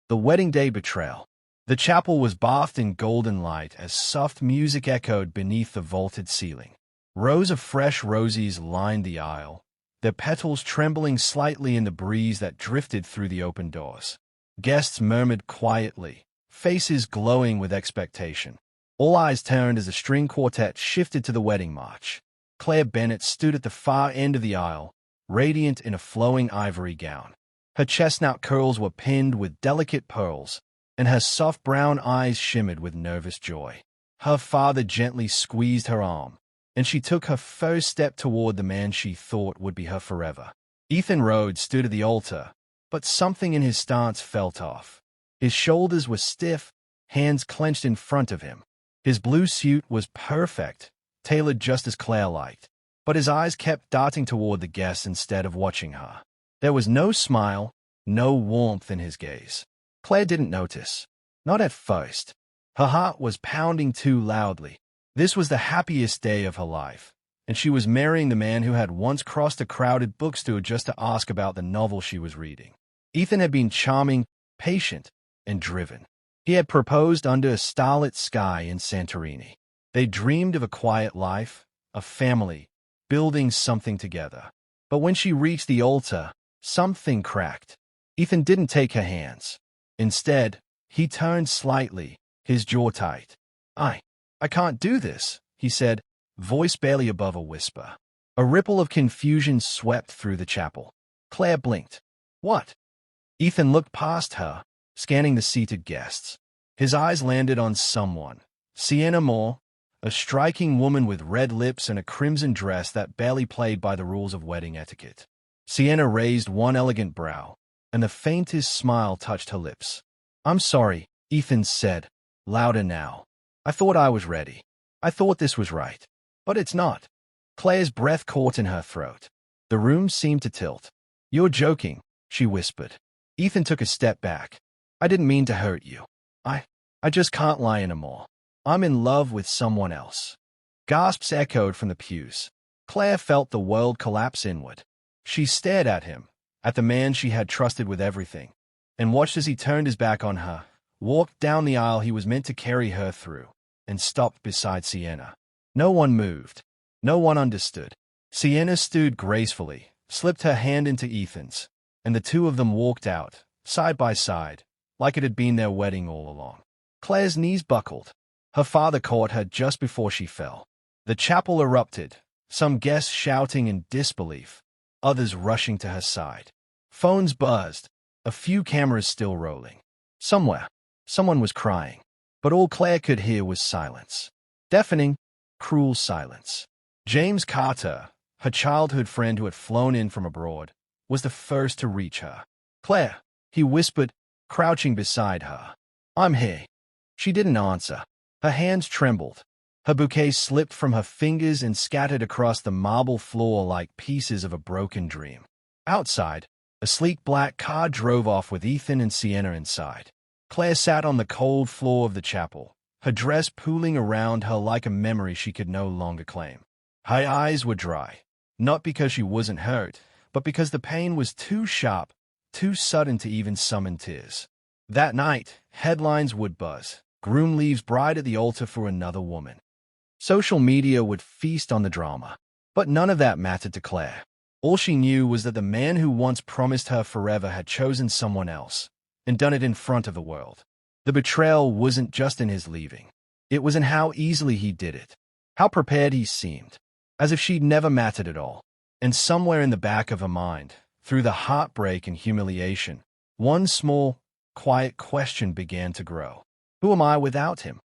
The wedding day betrayal. The chapel was bathed in golden light as soft music echoed beneath the vaulted ceiling. Rows of fresh roses lined the aisle, their petals trembling slightly in the breeze that drifted through the open doors. Guests murmured quietly, faces glowing with expectation. All eyes turned as the string quartet shifted to the wedding march. Claire Bennett stood at the far end of the aisle, radiant in a flowing ivory gown. Her chestnut curls were pinned with delicate pearls, and her soft brown eyes shimmered with nervous joy. Her father gently squeezed her arm, and she took her first step toward the man she thought would be her forever. Ethan Rhodes stood at the altar, but something in his stance felt off. His shoulders were stiff, hands clenched in front of him. His blue suit was perfect, tailored just as Claire liked, but his eyes kept darting toward the guests instead of watching her. There was no smile, no warmth in his gaze. Claire didn't notice. Not at first. Her heart was pounding too loudly. This was the happiest day of her life, and she was marrying the man who had once crossed a crowded bookstore just to ask about the novel she was reading. Ethan had been charming, patient, and driven. He had proposed under a starlit sky in Santorini. They dreamed of a quiet life, a family, building something together. But when she reached the altar, something cracked. Ethan didn't take her hands. Instead, he turned slightly, his jaw tight. I can't do this," he said, voice barely above a whisper. A ripple of confusion swept through the chapel. Claire blinked. "What?" Ethan looked past her, scanning the seated guests. His eyes landed on someone. Sienna Moore, a striking woman with red lips and a crimson dress that barely played by the rules of wedding etiquette. Sienna raised one elegant brow, and the faintest smile touched her lips. "I'm sorry," Ethan said, louder now. "I thought I was ready. I thought this was right. But it's not." Claire's breath caught in her throat. The room seemed to tilt. "You're joking," she whispered. Ethan took a step back. "I didn't mean to hurt you. I just can't lie anymore. I'm in love with someone else." Gasps echoed from the pews. Claire felt the world collapse inward. She stared at him, at the man she had trusted with everything, and watched as he turned his back on her, walked down the aisle he was meant to carry her through, and stopped beside Sienna. No one moved. No one understood. Sienna stood gracefully, slipped her hand into Ethan's, and the two of them walked out, side by side, like it had been their wedding all along. Claire's knees buckled. Her father caught her just before she fell. The chapel erupted, some guests shouting in disbelief, others rushing to her side. Phones buzzed, a few cameras still rolling. Somewhere, someone was crying, but all Claire could hear was silence. Deafening, cruel silence. James Carter, her childhood friend who had flown in from abroad, was the first to reach her. "Claire," he whispered, crouching beside her. "I'm here." She didn't answer. Her hands trembled. Her bouquet slipped from her fingers and scattered across the marble floor like pieces of a broken dream. Outside, a sleek black car drove off with Ethan and Sienna inside. Claire sat on the cold floor of the chapel, her dress pooling around her like a memory she could no longer claim. Her eyes were dry, not because she wasn't hurt, but because the pain was too sharp, too sudden to even summon tears. That night, headlines would buzz. Groom leaves bride at the altar for another woman. Social media would feast on the drama. But none of that mattered to Claire. All she knew was that the man who once promised her forever had chosen someone else, and done it in front of the world. The betrayal wasn't just in his leaving. It was in how easily he did it, how prepared he seemed, as if she'd never mattered at all. And somewhere in the back of her mind, through the heartbreak and humiliation, one small, quiet question began to grow. Who am I without him?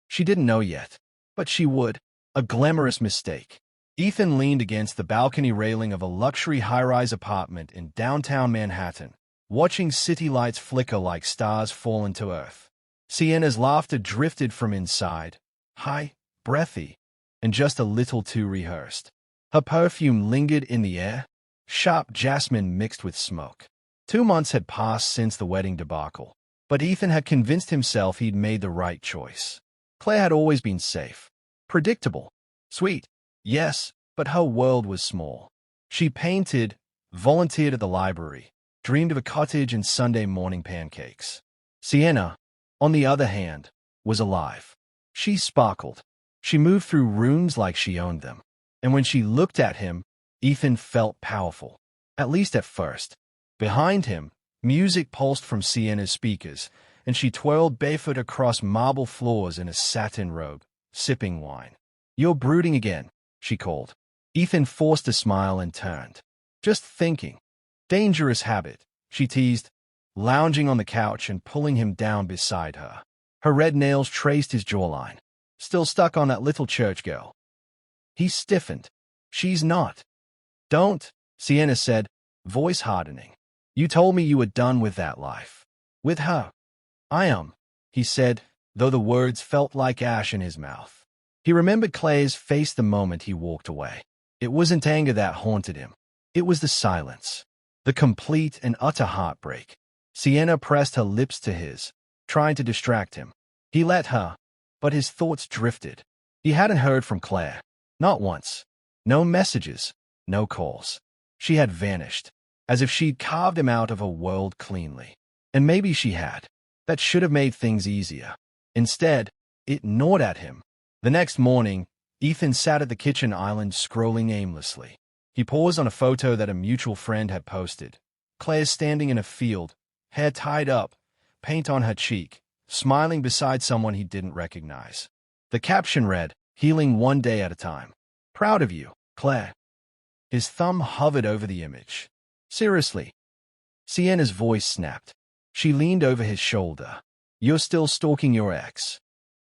She didn't know yet, but she would. A glamorous mistake. Ethan leaned against the balcony railing of a luxury high-rise apartment in downtown Manhattan, watching city lights flicker like stars fall into earth. Sienna's laughter drifted from inside, high, breathy, and just a little too rehearsed. Her perfume lingered in the air, sharp jasmine mixed with smoke. 2 months had passed since the wedding debacle, but Ethan had convinced himself he'd made the right choice. Claire had always been safe, predictable, sweet, yes, but her world was small. She painted, volunteered at the library, dreamed of a cottage and Sunday morning pancakes. Sienna, on the other hand, was alive. She sparkled. She moved through rooms like she owned them. And when she looked at him, Ethan felt powerful. At least at first. Behind him, music pulsed from Sienna's speakers, and she twirled barefoot across marble floors in a satin robe, sipping wine. "You're brooding again," she called. Ethan forced a smile and turned. "Just thinking." "Dangerous habit," she teased, lounging on the couch and pulling him down beside her. Her red nails traced his jawline. "Still stuck on that little church girl." He stiffened. "She's not." "Don't," Sienna said, voice hardening. "You told me you were done with that life. With her." "I am," he said, though the words felt like ash in his mouth. He remembered Claire's face the moment he walked away. It wasn't anger that haunted him. It was the silence. The complete and utter heartbreak. Sienna pressed her lips to his, trying to distract him. He let her, but his thoughts drifted. He hadn't heard from Claire. Not once. No messages. No calls. She had vanished, as if she'd carved him out of her world cleanly. And maybe she had. That should have made things easier. Instead, it gnawed at him. The next morning, Ethan sat at the kitchen island scrolling aimlessly. He paused on a photo that a mutual friend had posted. Claire standing in a field, hair tied up, paint on her cheek, smiling beside someone he didn't recognize. The caption read, "Healing one day at a time. Proud of you, Claire." His thumb hovered over the image. "Seriously?" Sienna's voice snapped. She leaned over his shoulder. "You're still stalking your ex."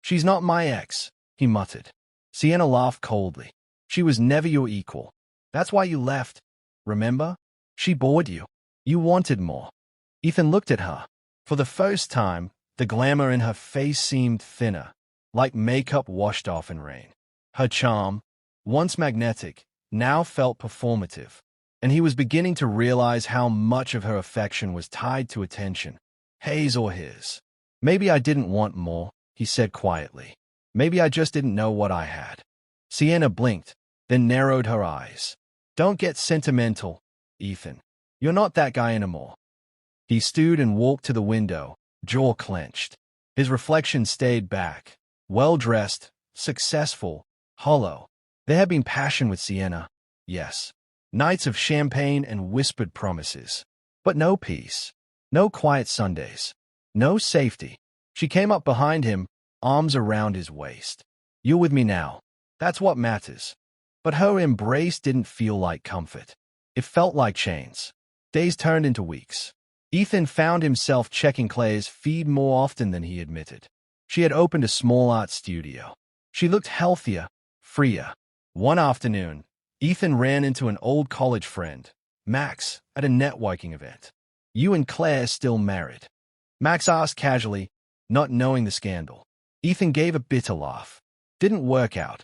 "She's not my ex," he muttered. Sienna laughed coldly. "She was never your equal. That's why you left. Remember? She bored you. You wanted more." Ethan looked at her. For the first time, the glamour in her face seemed thinner, like makeup washed off in rain. Her charm, once magnetic, now felt performative, and he was beginning to realize how much of her affection was tied to attention, his or his. "Maybe I didn't want more," he said quietly. "Maybe I just didn't know what I had." Sienna blinked, then narrowed her eyes. "Don't get sentimental, Ethan. You're not that guy anymore." He stood and walked to the window, jaw clenched. His reflection stayed back, well-dressed, successful, hollow. There had been passion with Sienna, yes. Nights of champagne and whispered promises. But no peace. No quiet Sundays. No safety. She came up behind him, arms around his waist. "You're with me now. That's what matters." But her embrace didn't feel like comfort. It felt like chains. Days turned into weeks. Ethan found himself checking Claire's feed more often than he admitted. She had opened a small art studio. She looked healthier, freer. One afternoon, Ethan ran into an old college friend, Max, at a networking event. "You and Claire still married?" Max asked casually, not knowing the scandal. Ethan gave a bitter laugh. "Didn't work out."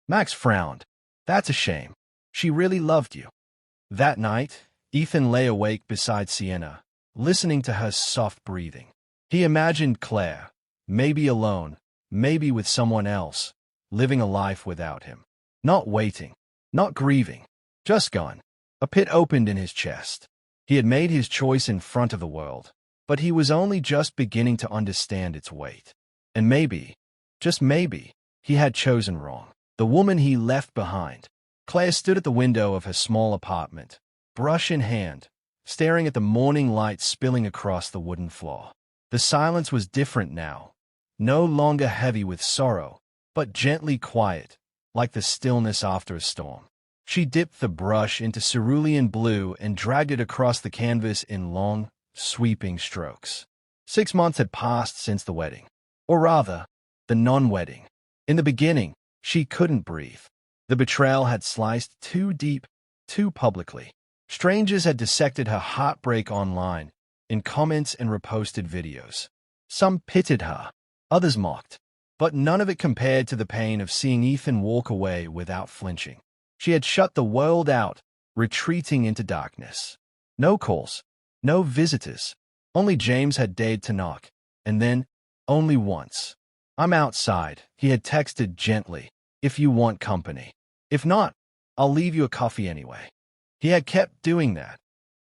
Max frowned. "That's a shame. She really loved you." That night, Ethan lay awake beside Sienna, listening to her soft breathing. He imagined Claire, maybe alone, maybe with someone else, living a life without him. Not waiting, not grieving, just gone. A pit opened in his chest. He had made his choice in front of the world, but he was only just beginning to understand its weight. And maybe, just maybe, he had chosen wrong. The woman he left behind. Claire stood at the window of her small apartment, brush in hand, staring at the morning light spilling across the wooden floor. The silence was different now, no longer heavy with sorrow, but gently quiet, like the stillness after a storm. She dipped the brush into cerulean blue and dragged it across the canvas in long, sweeping strokes. 6 months had passed since the wedding. Or rather, the non-wedding. In the beginning, she couldn't breathe. The betrayal had sliced too deep, too publicly. Strangers had dissected her heartbreak online, in comments and reposted videos. Some pitied her, others mocked. But none of it compared to the pain of seeing Ethan walk away without flinching. She had shut the world out, retreating into darkness. No calls, no visitors. Only James had dared to knock, and then, only once. "I'm outside," he had texted gently, "if you want company. If not, I'll leave you a coffee anyway." He had kept doing that.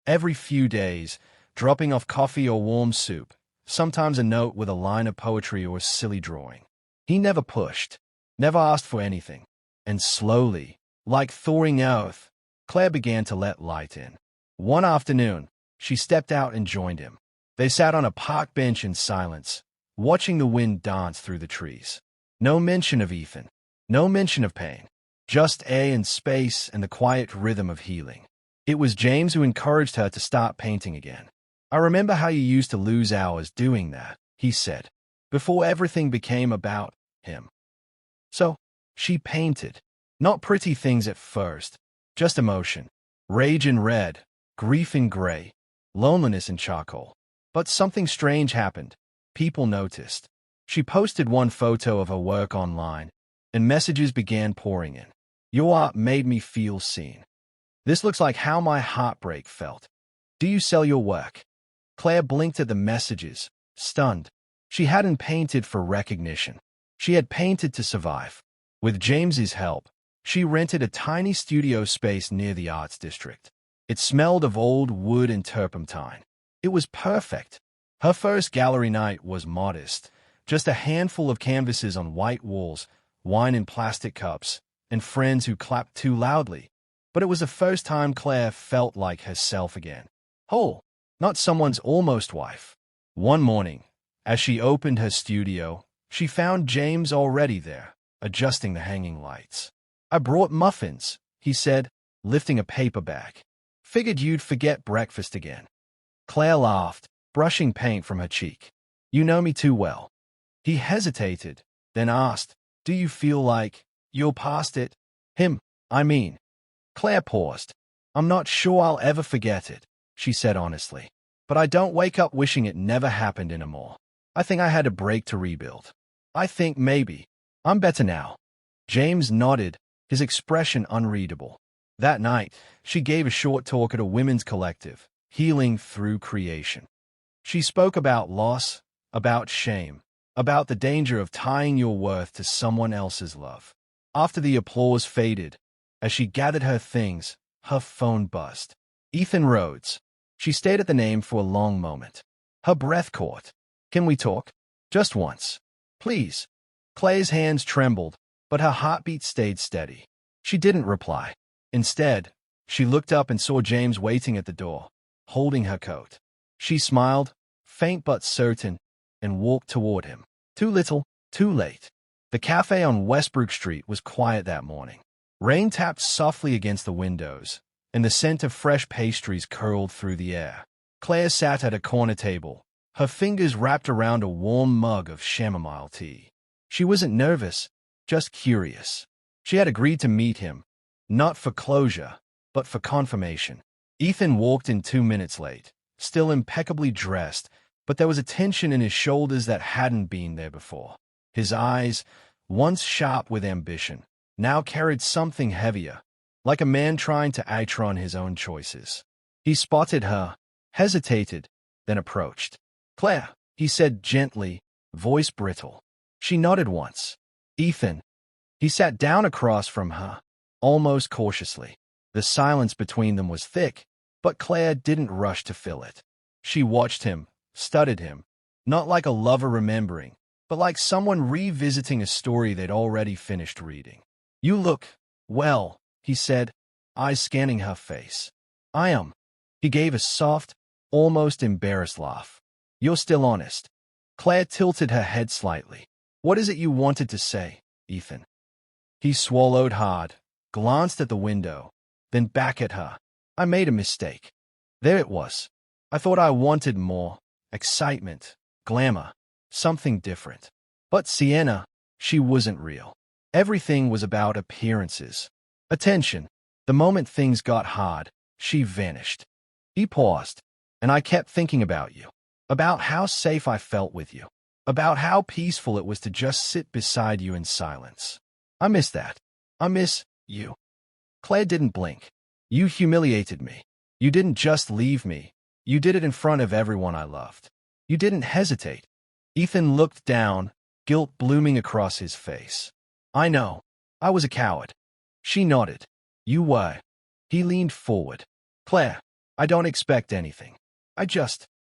Every few days, dropping off coffee or warm soup, sometimes a note with a line of poetry or a silly drawing. He never pushed, never asked for anything. And slowly, like thawing earth, Claire began to let light in. One afternoon, she stepped out and joined him. They sat on a park bench in silence, watching the wind dance through the trees. No mention of Ethan, no mention of pain, just air and space and the quiet rhythm of healing. It was James who encouraged her to start painting again. "I remember how you used to lose hours doing that," he said, before everything became about him. So, she painted. Not pretty things at first, just emotion. Rage in red, grief in gray, loneliness in charcoal. But something strange happened. People noticed. She posted one photo of her work online, and messages began pouring in. "Your art made me feel seen. This looks like how my heartbreak felt. Do you sell your work?" Claire blinked at the messages, stunned. She hadn't painted for recognition. She had painted to survive. With James's help, she rented a tiny studio space near the arts district. It smelled of old wood and turpentine. It was perfect. Her first gallery night was modest, just a handful of canvases on white walls, wine in plastic cups, and friends who clapped too loudly. But it was the first time Claire felt like herself again. Whole, not someone's almost wife. One morning, as she opened her studio, she found James already there, adjusting the hanging lights. "I brought muffins," he said, lifting a paper bag. "Figured you'd forget breakfast again." Claire laughed, brushing paint from her cheek. "You know me too well." He hesitated, then asked, "Do you feel like you're past it?" "Him, I mean." Claire paused. "I'm not sure I'll ever forget it," she said honestly. "But I don't wake up wishing it never happened anymore. I think I had a break to rebuild. I think maybe I'm better now." James nodded, his expression unreadable. That night, she gave a short talk at a women's collective, Healing Through Creation. She spoke about loss, about shame, about the danger of tying your worth to someone else's love. After the applause faded, as she gathered her things, her phone buzzed. Ethan Rhodes. She stayed at the name for a long moment. Her breath caught. "Can we talk? Just once. Please." Claire's hands trembled, but her heartbeat stayed steady. She didn't reply. Instead, she looked up and saw James waiting at the door, holding her coat. She smiled, faint but certain, and walked toward him. Too little, too late. The cafe on Westbrook Street was quiet that morning. Rain tapped softly against the windows, and the scent of fresh pastries curled through the air. Claire sat at a corner table, her fingers wrapped around a warm mug of chamomile tea. She wasn't nervous, just curious. She had agreed to meet him, not for closure, but for confirmation. Ethan walked in 2 minutes late, still impeccably dressed, but there was a tension in his shoulders that hadn't been there before. His eyes, once sharp with ambition, now carried something heavier, like a man trying to outrun his own choices. He spotted her, hesitated, then approached. "Claire," he said gently, voice brittle. She nodded once. "Ethan." He sat down across from her, almost cautiously. The silence between them was thick, but Claire didn't rush to fill it. She watched him, studied him, not like a lover remembering, but like someone revisiting a story they'd already finished reading. "You look, well," he said, eyes scanning her face. "I am." He gave a soft, almost embarrassed laugh. "You're still honest." Claire tilted her head slightly. "What is it you wanted to say, Ethan?" He swallowed hard, glanced at the window, then back at her. "I made a mistake." There it was. "I thought I wanted more. Excitement, glamour, something different. But Sienna, she wasn't real. Everything was about appearances. Attention. The moment things got hard, she vanished." He paused, "And I kept thinking about you. About how safe I felt with you. About how peaceful it was to just sit beside you in silence. I miss that. I miss you." Claire didn't blink. "You humiliated me. You didn't just leave me. You did it in front of everyone I loved. You didn't hesitate." Ethan looked down, guilt blooming across his face. "I know. I was a coward." She nodded. "You were." He leaned forward. "Claire, I don't expect anything.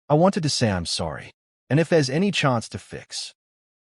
I wanted to say I'm sorry. And if there's any chance to fix.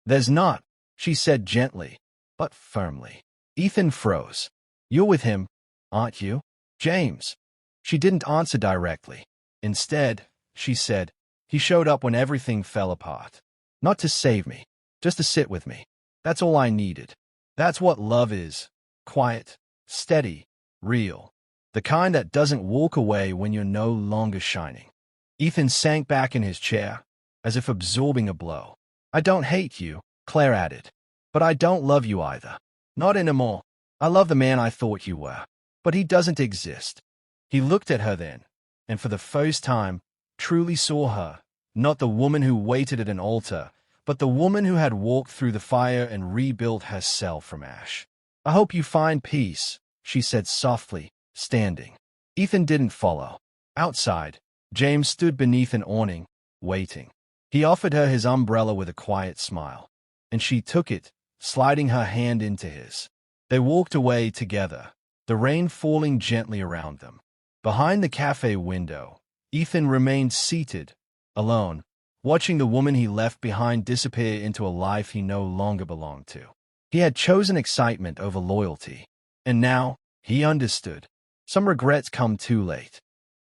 There's not, she said gently, but firmly. Ethan froze. You're with him, aren't you, James? She didn't answer directly. Instead, she said, he showed up when everything fell apart. Not to save me, just to sit with me. That's all I needed. That's what love is. Quiet, steady, real. The kind that doesn't walk away when you're no longer shining. Ethan sank back in his chair, as if absorbing a blow. I don't hate you, Claire added. But I don't love you either. Not anymore. I love the man I thought you were. But he doesn't exist. He looked at her then, and for the first time, truly saw her, not the woman who waited at an altar, but the woman who had walked through the fire and rebuilt herself from ash. I hope you find peace, she said softly, standing. Ethan didn't follow. Outside, James stood beneath an awning, waiting. He offered her his umbrella with a quiet smile, and she took it, sliding her hand into his. They walked away together, the rain falling gently around them. Behind the cafe window, Ethan remained seated, alone, watching the woman he left behind disappear into a life he no longer belonged to. He had chosen excitement over loyalty, and now he understood. Some regrets come too late.